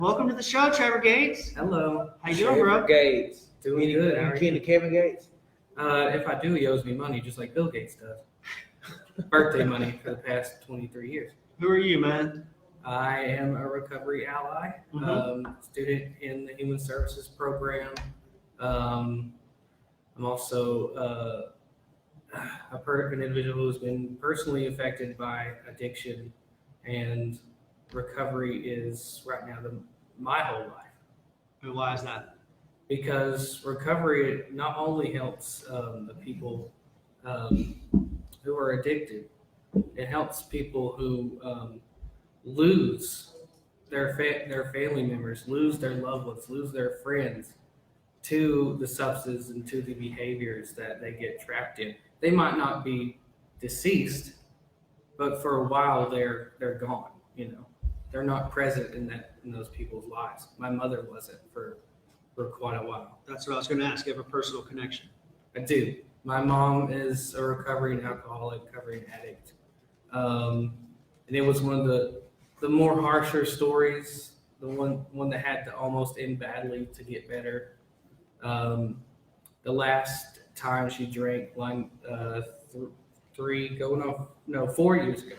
Welcome to the show, Trevor Gates. Hello. How you doing, bro? Gates. Doing good. How are Kin you? to Kevin Gates? If I do, he owes me money just like Bill Gates does. Birthday money for the past 23 years. Who are you, man? I am a recovery ally, student in the Human Services program. I'm also an individual who's been personally affected by addiction, and recovery is right now my whole life. And why is that? Because recovery not only helps the people who are addicted, it helps people who lose their family members, lose their loved ones, lose their friends to the substances and to the behaviors that they get trapped in. They might not be deceased, but for a while they're gone. They're not present in those people's lives. My mother wasn't for quite a while. That's what I was going to ask. You have a personal connection. I do. My mom is a recovering alcoholic, recovering addict. And it was one of the more harsher stories, the one that had to almost end badly to get better. The last time she drank 4 years ago.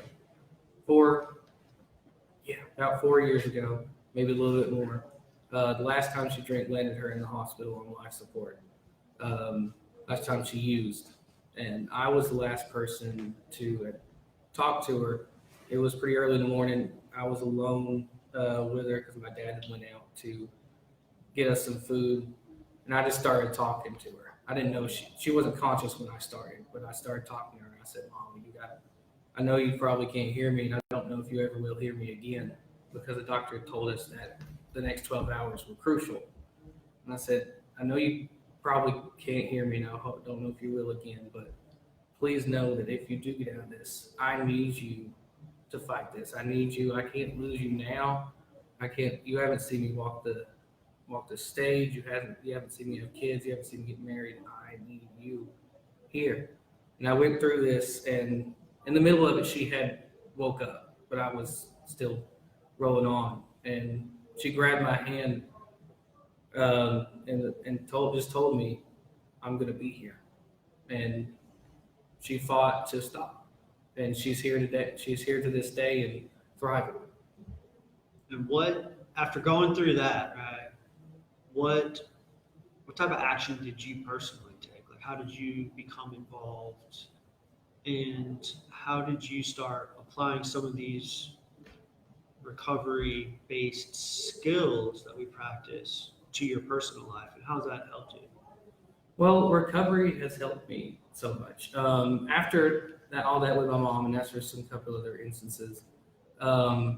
About 4 years ago, maybe a little bit more. The last time she drank landed her in the hospital on life support. Last time she used, and I was the last person to talk to her. It was pretty early in the morning. I was alone with her because my dad had went out to get us some food, and I just started talking to her. I didn't know she wasn't conscious when I started, but I started talking to her, and I said, "Mom, I know you probably can't hear me, and I don't know if you ever will hear me again, because the doctor told us that the next 12 hours were crucial." And I said, "I know you probably can't hear me, and I don't know if you will again, but please know that if you do get out of this, I need you to fight this. I need you. I can't lose you now. I can't. You haven't seen me walk the stage. You haven't seen me have kids. You haven't seen me get married. I need you here." And I went through this, and in the middle of it, she had woke up, but I was still rolling on. And she grabbed my hand and told me, "I'm going to be here." And she fought to stop. And she's here today. She's here to this day and thriving. And after going through that, right, what type of action did you personally take? Like, how did you become involved? And how did you start applying some of these recovery-based skills that we practice to your personal life? And how's that helped you? Well, recovery has helped me so much. After all that with my mom, and after some couple other instances, I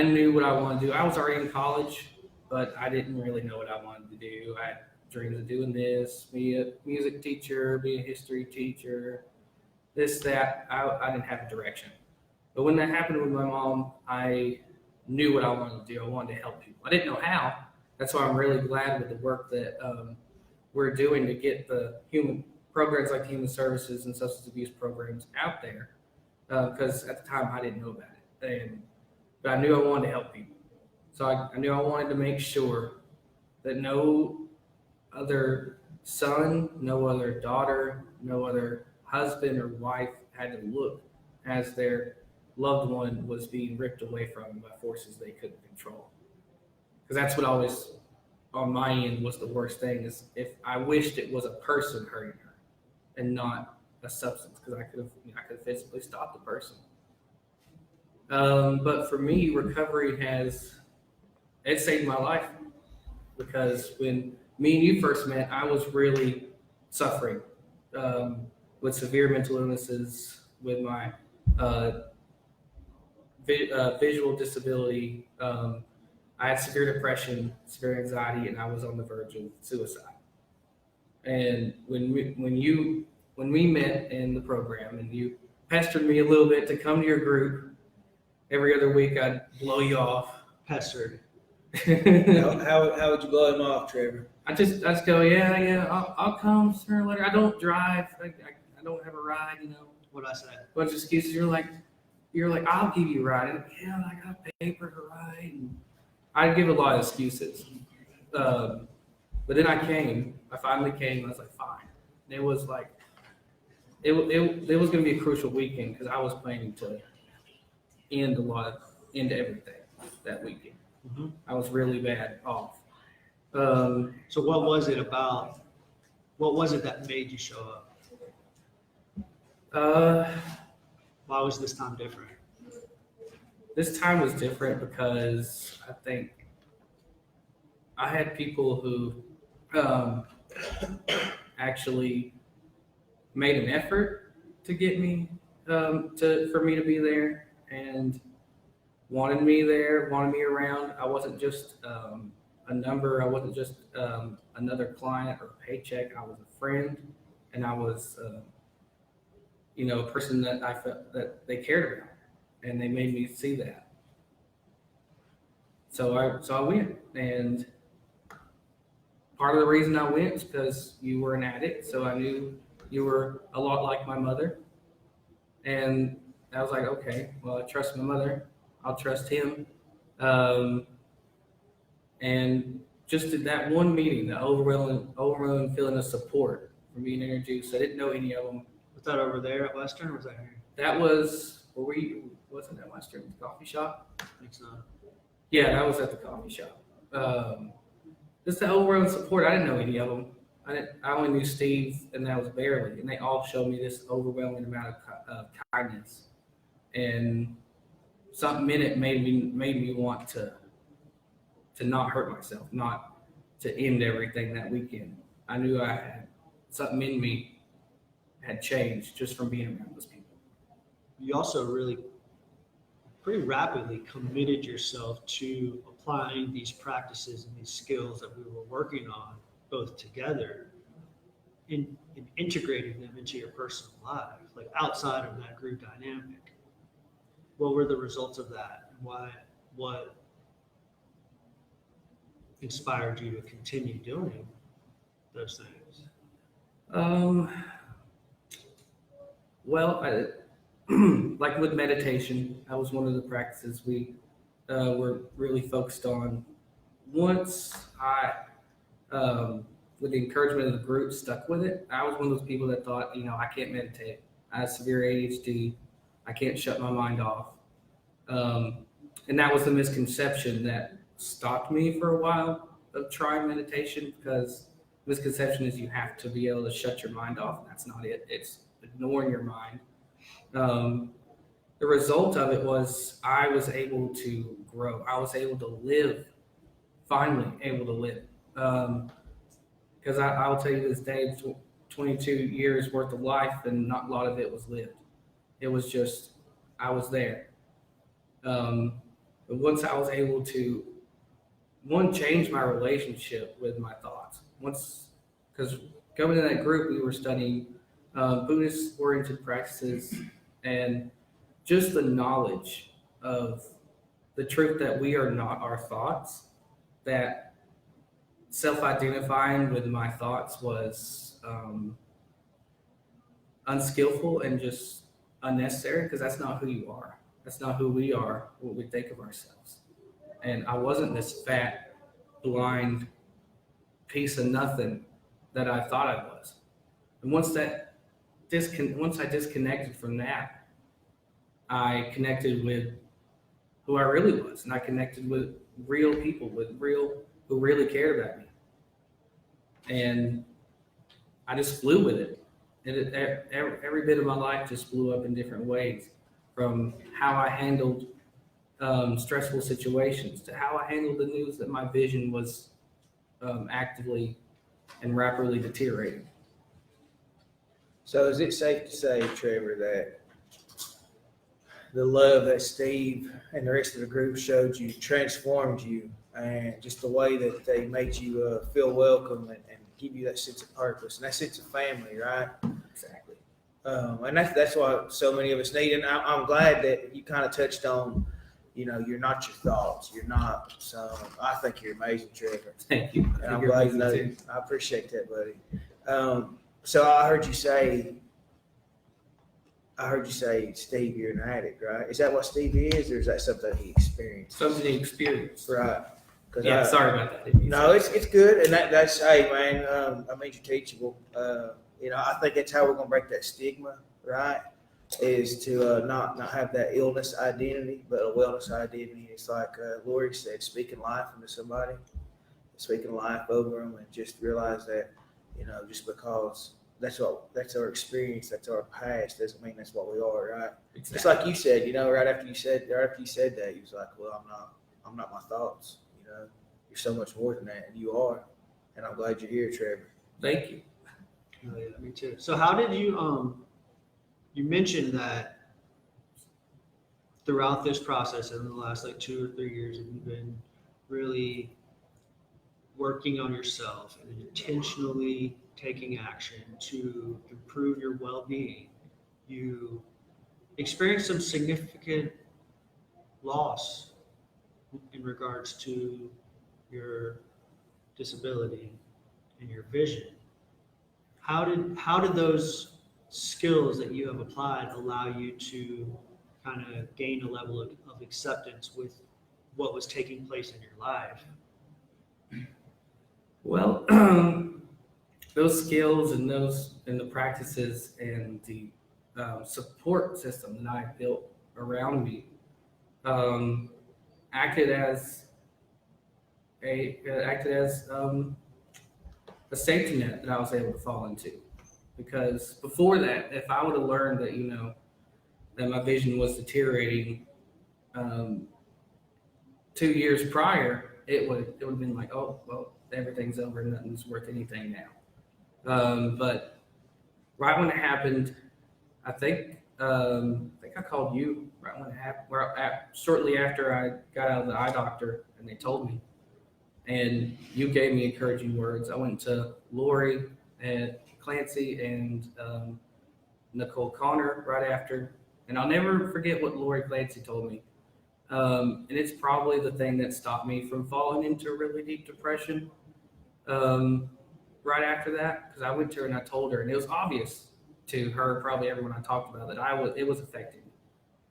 knew what I wanted to do. I was already in college, but I didn't really know what I wanted to do. I had dreams of doing this, be a music teacher, be a history teacher, this, that. I didn't have a direction. But when that happened with my mom, I knew what I wanted to do. I wanted to help people. I didn't know how. That's why I'm really glad with the work that we're doing to get the human programs like Human Services and substance abuse programs out there. Because at the time I didn't know about it. But I knew I wanted to help people. So I knew I wanted to make sure that no other son, no other daughter, no other husband or wife had to look as their loved one was being ripped away from them by forces they couldn't control. Because that's what always, on my end, was the worst thing, is if I wished it was a person hurting her and not a substance, because I could have physically stopped the person. But for me, recovery it saved my life, because when me and you first met, I was really suffering with severe mental illnesses, with my visual disability. I had severe depression, severe anxiety, and I was on the verge of suicide. And when we met in the program, and you pestered me a little bit to come to your group every other week, I'd blow you off. Pestered. How would you blow him off, Trevor? I just go, yeah, I'll come sooner or later. I don't drive. I don't have a ride, What'd I say? Bunch of excuses. You're like, I'll give you a ride. And, yeah, I got paper to ride. And I'd give a lot of excuses. But then I finally came, I was like, fine. And it was like, it was going to be a crucial weekend because I was planning to end everything that weekend. Mhm. I was really bad off. So what was it about? What was it that made you show up? Why was this time different? This time was different because I think I had people who actually made an effort to get me for me to be there and wanted me there, wanted me around. I wasn't just a number. I wasn't just another client or a paycheck. I was a friend, and I was a person that I felt that they cared about, and they made me see that. So I went, and part of the reason I went is because you were an addict, so I knew you were a lot like my mother. And I was like, okay, well, I trust my mother. I'll trust him. And just at that one meeting, the overwhelming feeling of support from being introduced. I didn't know any of them. Was that over there at Western, or was that here? That was, wasn't that Western coffee shop? I think so. Yeah, that was at the coffee shop. Just the overall support. I didn't know any of them. I only knew Steve, and that was barely. And they all showed me this overwhelming amount of kindness, and something in it made me want to not hurt myself, not to end everything that weekend. I knew I had something in me had changed just from being around those people. You also really pretty rapidly committed yourself to applying these practices and these skills that we were working on both together and integrating them into your personal life, like outside of that group dynamic. What were the results of that? And what inspired you to continue doing those things? Well, like with meditation, that was one of the practices we were really focused on. Once I, with the encouragement of the group, stuck with it, I was one of those people that thought, I can't meditate. I have severe ADHD. I can't shut my mind off. And that was the misconception that stopped me for a while of trying meditation, because misconception is you have to be able to shut your mind off, and that's not it. It's ignoring your mind. The result of it was I was able to grow. I was able to live, finally able to live. Because I'll tell you this day, 22 years worth of life, and not a lot of it was lived. It was just, I was there. But once I was able to, change my relationship with my thoughts. Because going to that group, we were studying Buddhist-oriented practices, and just the knowledge of the truth that we are not our thoughts, that self-identifying with my thoughts was unskillful and just unnecessary, because that's not who you are. That's not who we are, what we think of ourselves. And I wasn't this fat, blind piece of nothing that I thought I was. And once I disconnected from that, I connected with who I really was, and I connected with real people, who really cared about me. And I just flew with it. And every bit of my life just blew up in different ways, from how I handled stressful situations to how I handled the news that my vision was actively and rapidly deteriorating. So is it safe to say, Trevor, that the love that Steve and the rest of the group showed you transformed you, and just the way that they made you feel welcome and give you that sense of purpose and that sense of family, right? Exactly. And that's what so many of us need. And I'm glad that you kind of touched on, you're not your thoughts. You're not. So I think you're amazing, Trevor. Thank you. And I'm glad you know. I appreciate that, buddy. So I heard you say, Steve, you're an addict, right? Is that what Steve is, or is that something he experienced? Something he experienced. Right. Yeah, sorry about that. No, it's good, and that's hey man. I mean, you're teachable. I think that's how we're gonna break that stigma, right? Is to not have that illness identity, but a wellness identity. It's like Lori said, speaking life into somebody, speaking life over them, and just realize that just because that's our experience, that's our past, doesn't mean that's what we are, right? Exactly. Just like you said, right after you said that, you was like, well, I'm not my thoughts. You're so much more than that, and you are. And I'm glad you're here, Trevor. Thank you. Oh, yeah, me too. So how did you you mentioned that throughout this process in the last 2 or 3 years, you've been really working on yourself and intentionally taking action to improve your well-being. You experienced some significant loss in regards to your disability and your vision. How did those skills that you have applied allow you to kind of gain a level of acceptance with what was taking place in your life? Well, those skills and the practices and the support system that I built around me acted as a safety net that I was able to fall into. Because before that, if I would have learned that that my vision was deteriorating 2 years prior, it would have been like, oh well, everything's over, nothing's worth anything now. But right when it happened, I think I called you right when it happened. Shortly after I got out of the eye doctor, and they told me, and you gave me encouraging words. I went to Lori and Clancy and Nicole Connor right after, and I'll never forget what Lori Clancy told me. And it's probably the thing that stopped me from falling into a really deep depression right after that, because I went to her and I told her, and it was obvious to her, probably everyone I talked about, that it was affecting me.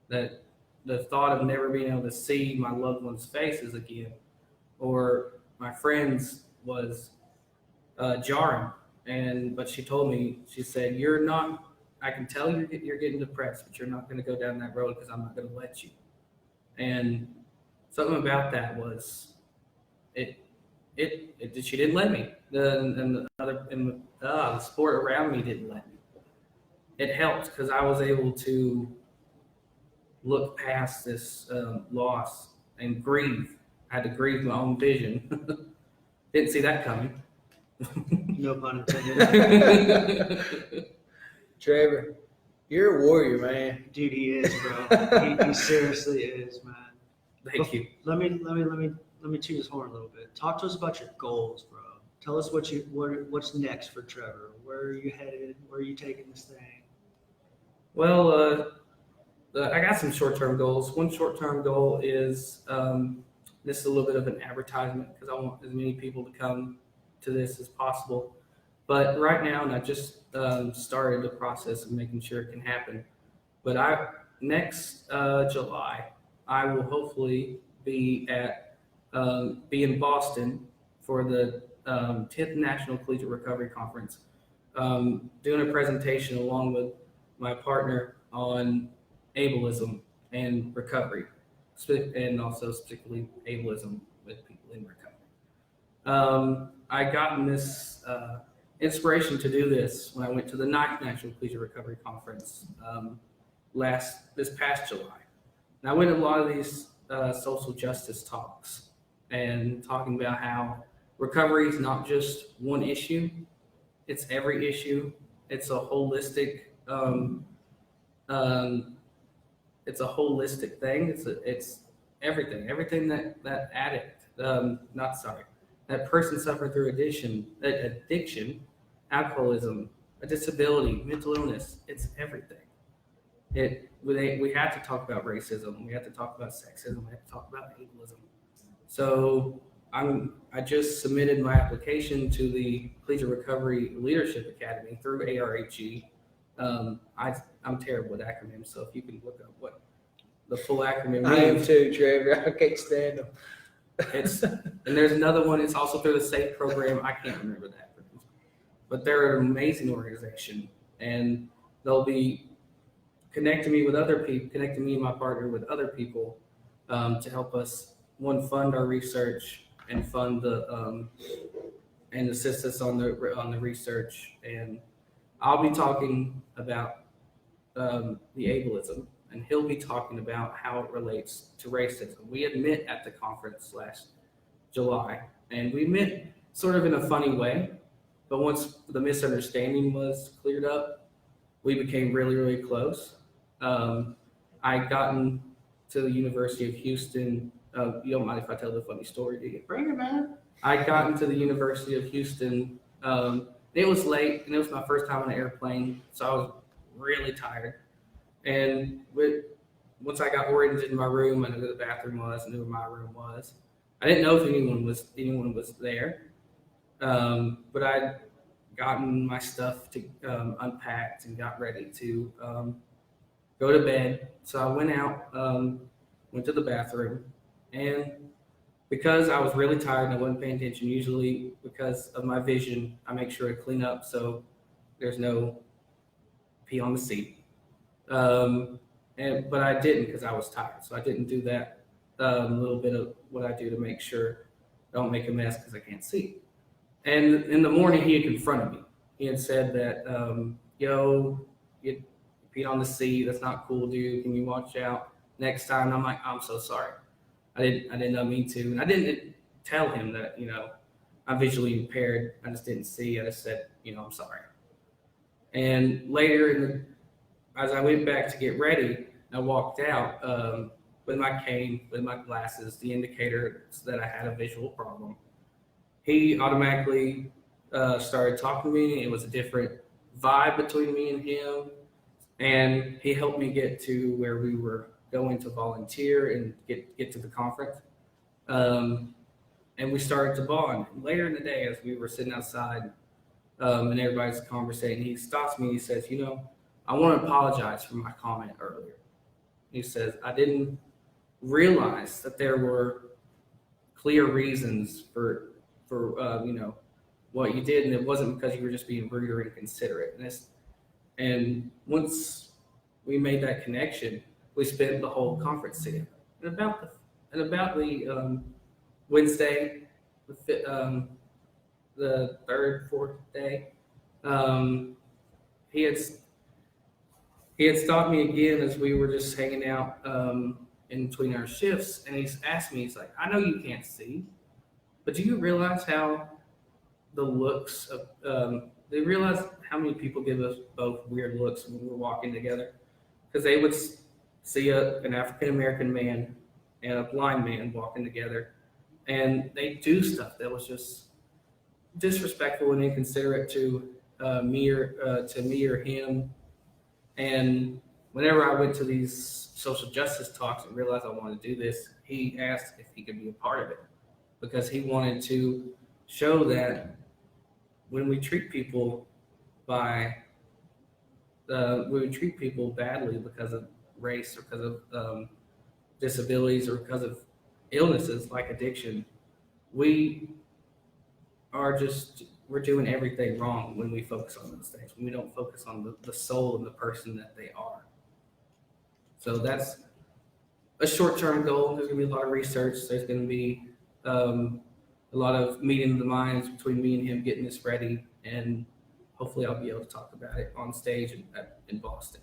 That the thought of never being able to see my loved ones' faces again, or my friends, was jarring. But she told me, she said, I can tell you're getting depressed, but you're not going to go down that road because I'm not going to let you. And something about that was, she didn't let me. The support around me didn't let me. It helped because I was able to look past this loss and grieve. I had to grieve my own vision. Didn't see that coming. No pun intended. Trevor, you're a warrior, man. Dude, he is, bro. He seriously is, man. Thank you. Let me toot his horn a little bit. Talk to us about your goals, bro. Tell us what's next for Trevor. Where are you headed? Where are you taking this thing? Well, I got some short-term goals. One short-term goal is this is a little bit of an advertisement because I want as many people to come to this as possible. But right now, and I just started the process of making sure it can happen. But next July, I will hopefully be in Boston for the 10th National Collegiate Recovery Conference, doing a presentation along with my partner on ableism and recovery, and also particularly ableism with people in recovery. I gotten this inspiration to do this when I went to the 9th National Collegiate Recovery Conference this past July. And I went to a lot of these social justice talks and talking about how recovery is not just one issue, it's every issue. It's a holistic thing. It's everything that addict, that person suffering through addiction, alcoholism, a disability, mental illness. It's everything. We have to talk about racism. We have to talk about sexism. We have to talk about ableism. So I just submitted my application to the Collegiate Recovery Leadership Academy through ARHE. I'm terrible with acronyms, so if you can look up what the full acronym I am means. too, Trevor. I can't stand them. And there's another one. It's also through the SAFE program. I can't remember that, but they're an amazing organization, and they'll be connecting me with other people, connecting me and my partner with other people to help us fund our research and fund the and assist us on the research. And I'll be talking about the ableism, and he'll be talking about how it relates to racism. We had met at the conference last July, and we met sort of in a funny way, but once the misunderstanding was cleared up, we became really, really close. I gotten to the University of Houston. You don't mind if I tell the funny story, do you? Bring it, man. I got into the University of Houston. It was late, and it was my first time on an airplane, so I was really tired. And once I got oriented in my room, I knew where the bathroom was, I knew where my room was. I didn't know if anyone was there, but I'd gotten my stuff to unpacked and got ready to go to bed. So I went out, went to the bathroom, and because I was really tired and I wasn't paying attention, usually because of my vision, I make sure to clean up so there's no pee on the seat. But I didn't because I was tired, so I didn't do that little bit of what I do to make sure I don't make a mess because I can't see. And in the morning, he had confronted me. He had said that, "Yo, you peed on the seat. That's not cool, dude. Can you watch out next time?" And I'm like, "I'm so sorry. I didn't mean to." And I didn't tell him that, I'm visually impaired. I just didn't see. I just said, "I'm sorry." And later, as I went back to get ready, I walked out with my cane, with my glasses, the indicators that I had a visual problem. He automatically started talking to me. It was a different vibe between me and him. And he helped me get to where we were going to volunteer and get to the conference. And we started to bond. And later in the day, as we were sitting outside and everybody's conversating, he stops me and he says, "I want to apologize for my comment earlier." He says, "I didn't realize that there were clear reasons for what you did, and it wasn't because you were just being rude or inconsiderate." And once we made that connection, we spent the whole conference together. And about the Wednesday, the third, fourth day, he had stopped me again as we were just hanging out in between our shifts, and he's asked me, he's like, "I know you can't see, but do you realize how the looks of they realize how many people give us both weird looks when we're walking together?" Because they would see an African American man and a blind man walking together, and they do stuff that was just disrespectful and inconsiderate to me or him. And whenever I went to these social justice talks and realized I wanted to do this, he asked if he could be a part of it, because he wanted to show that when we treat people badly because of race or because of disabilities or because of illnesses like addiction, we're doing everything wrong when we focus on those things, when we don't focus on the soul and the person that they are. So that's a short-term goal. There's going to be a lot of research. There's going to be a lot of meeting of the minds between me and him, getting this ready, and hopefully I'll be able to talk about it on stage in Boston.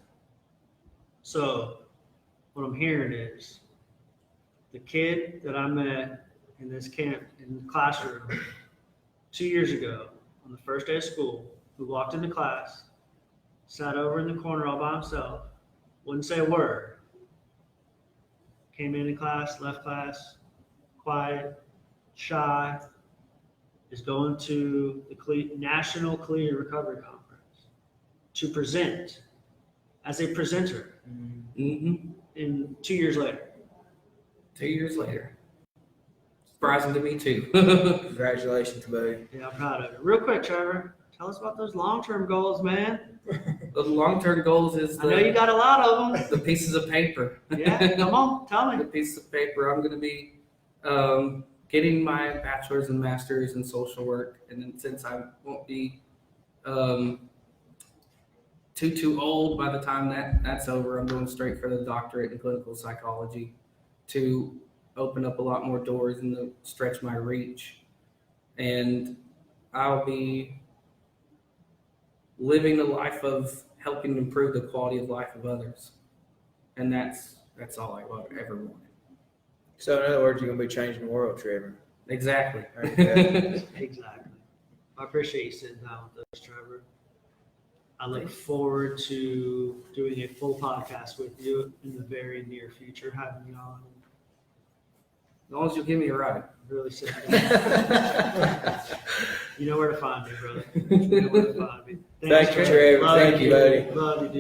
So what I'm hearing is the kid that I met in this camp, in the classroom 2 years ago on the first day of school, who walked into class, sat over in the corner all by himself, wouldn't say a word, came into class, left class, quiet, shy, is going to the National Clean Recovery Conference to present as a presenter in 2 years later. 2 years later. Surprising to me too. Congratulations, buddy. Yeah, I'm proud of it. Real quick, Trevor, tell us about those long-term goals, man. The long-term goals is I know you got a lot of them. the pieces of paper. Yeah, come on, tell The me. pieces of paper. I'm going to be getting my bachelor's and master's in social work, and then since I won't be too old by the time that's over, I'm going straight for the doctorate in clinical psychology to open up a lot more doors and to stretch my reach. And I'll be living the life of helping improve the quality of life of others. And that's all I ever wanted. So in other words, you're gonna be changing the world, Trevor. Exactly. Okay. Exactly. I appreciate you sitting down with us, Trevor. I look forward to doing a full podcast with you in the very near future, having you on. As long as you give me a ride. Really sit down. You know where to find me, brother. You know where to find me. Thank you, Trevor. Love Thank you, buddy. Love you, dude.